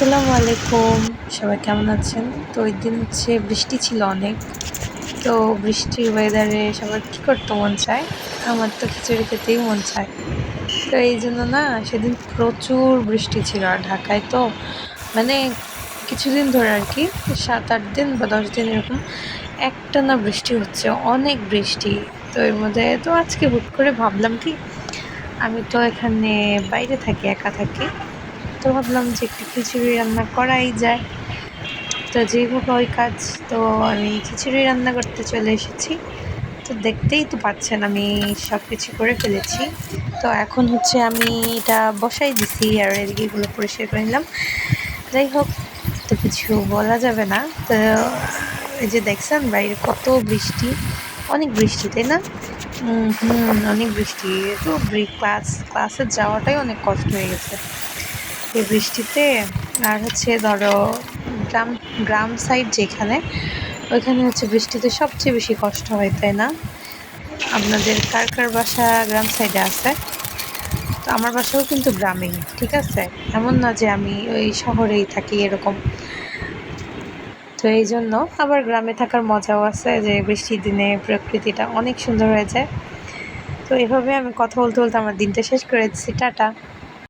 আসসালামু আলাইকুম। সবাই কেমন আছেন? তো ওই দিন হচ্ছে বৃষ্টি ছিল অনেক। তো বৃষ্টির ওয়েদারে সবার কী করতে মন চায়? আমার তো খিচুড়ি খেতেই মন চায়। তো এই জন্য না সেদিন প্রচুর বৃষ্টি ছিল আর ঢাকায় তো মানে কিছুদিন ধরে আর কি 7-8 দিন বা 10 দিন এরকম একটানা বৃষ্টি হচ্ছে, অনেক বৃষ্টি। তো এর মধ্যে তো আজকে হুট করে ভাবলাম কি আমি তো এখানে বাইরে থাকি, একা থাকি। তো ভাবলাম যে একটু খিচুড়ি রান্না করাই যায়। তো যেভাবে ওই কাজ, তো আমি খিচুড়ি রান্না করতে চলে এসেছি। তো দেখতেই তো পাচ্ছেন আমি সব কিছু করে ফেলেছি। তো এখন হচ্ছে আমি এটা বসাই দিছি আর এদিকে এগুলো পরিষ্কার করে নিলাম। যাই হোক, তো কিছু বলা যাবে না। তো এই যে দেখছেন বাইরে কত বৃষ্টি, অনেক বৃষ্টি তাই না? অনেক বৃষ্টি। তো ক্লাসে যাওয়াটাই অনেক কষ্ট হয়ে গেছে এই বৃষ্টিতে। আর হচ্ছে ধরো গ্রাম গ্রাম সাইড যেখানে, ওইখানে হচ্ছে বৃষ্টিতে সবচেয়ে বেশি কষ্ট হয় তাই না? আপনাদের কার কার বাসা গ্রাম সাইডে আছে? তো আমার বাসাও কিন্তু গ্রামেই, ঠিক আছে? এমন না যে আমি ওই শহরেই থাকি এরকম। তো এই জন্য আবার গ্রামে থাকার মজাও আছে যে বৃষ্টির দিনে প্রকৃতিটা অনেক সুন্দর হয়ে যায়। তো এভাবে আমি কথা বলতে বলতে আমার দিনটা শেষ করে দিচ্ছি। টাটা।